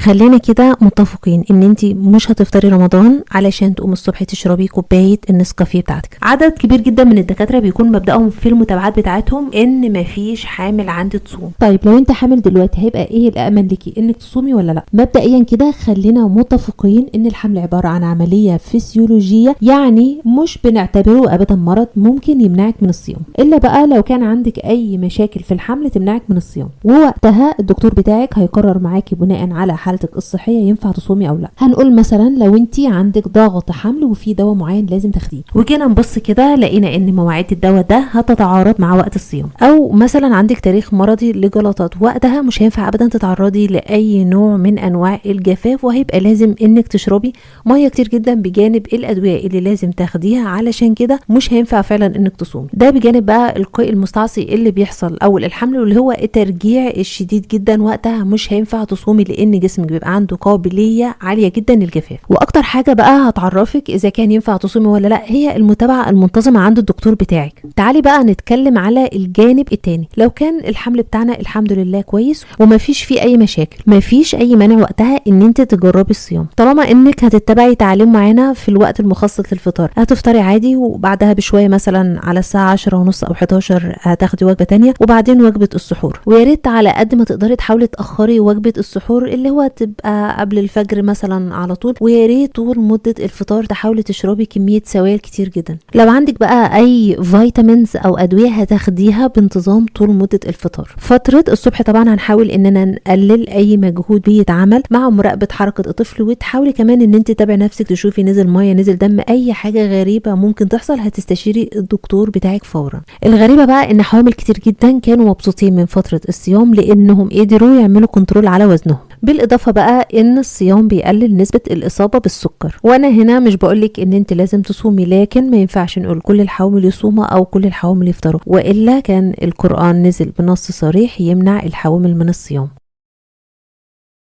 خلينا كده متفقين ان انت مش هتفطري رمضان علشان تقوم الصبح تشربي كوبايه النسكافيه بتاعتك. عدد كبير جدا من الدكاتره بيكون مبدأهم في المتابعات بتاعتهم ان مفيش حامل عندي تصوم. طيب لو انت حامل دلوقتي هيبقى ايه الامن ليكي، انك تصومي ولا لا؟ مبدئيا كده خلينا متفقين ان الحمل عباره عن عمليه فسيولوجيه، يعني مش بنعتبره ابدا مرض ممكن يمنعك من الصيام، الا بقى لو كان عندك اي مشاكل في الحمل تمنعك من الصيام، ووقتها الدكتور بتاعك هيقرر معاكي بناء على حالتك الصحيه ينفع تصومي او لا. هنقول مثلا لو انت عندك ضغط حمل وفي دواء معين لازم تاخديه، وجينا نبص كده لقينا ان مواعيد الدواء ده هتتعارض مع وقت الصيام، او مثلا عندك تاريخ مرضي لجلطات، وقتها مش هينفع ابدا تتعرضي لاي نوع من انواع الجفاف، وهيبقى لازم انك تشربي ميه كتير جدا بجانب الادويه اللي لازم تاخديها، علشان كده مش هينفع فعلا انك تصوم. ده بجانب بقى القيء المستعصي اللي بيحصل اول الحمل، واللي هو الترجيع الشديد جدا، وقتها مش هينفع تصومي لان جسمك بيبقى عنده قابليه عاليه جدا للجفاف. واكتر حاجه بقى هتعرفك اذا كان ينفع تصومي ولا لا هي المتابعه المنتظمه عند الدكتور بتاعك. تعالي بقى نتكلم على الجانب التاني. لو كان الحمل بتاعنا الحمد لله كويس ومفيش فيه اي مشاكل، مفيش اي مانع وقتها ان انت تجربي الصيام، طالما انك هتتبعي تعليم معينه في الوقت المخصص للفطار. هتفطري عادي وبعدها بشويه مثلا على الساعه 10:30 او 11 هتاخدي وجبه تانية، وبعدين وجبه السحور. ويا ريت على قد ما تقدري تحاولي تاخري وجبه السحور اللي هو تبقى قبل الفجر مثلا على طول، ويا ريت طول مده الفطار تحاولي تشربي كميه سوائل كتير جدا. لو عندك بقى اي فيتامينز او ادويه هتاخديها بانتظام طول مده الفطار. فتره الصبح طبعا هنحاول اننا نقلل اي مجهود بيتعمل مع مراقبه حركه الطفل، وتحاولي كمان ان انت تتابعي نفسك تشوفي نزل ميه نزل دم، اي حاجه غريبه ممكن تحصل هتستشيري الدكتور بتاعك فورا. الغريبه بقى ان حوامل كتير جدا كانوا مبسوطين من فتره الصيام لانهم قدروا يعملوا كنترول على وزنهم. بالاضافه بقى ان الصيام بيقلل نسبه الاصابه بالسكر. وانا هنا مش بقولك ان انت لازم تصومي، لكن ما ينفعش نقول كل الحوامل يصوموا او كل الحوامل يفطروا، والا كان القران نزل بنص صريح يمنع الحوامل من الصيام.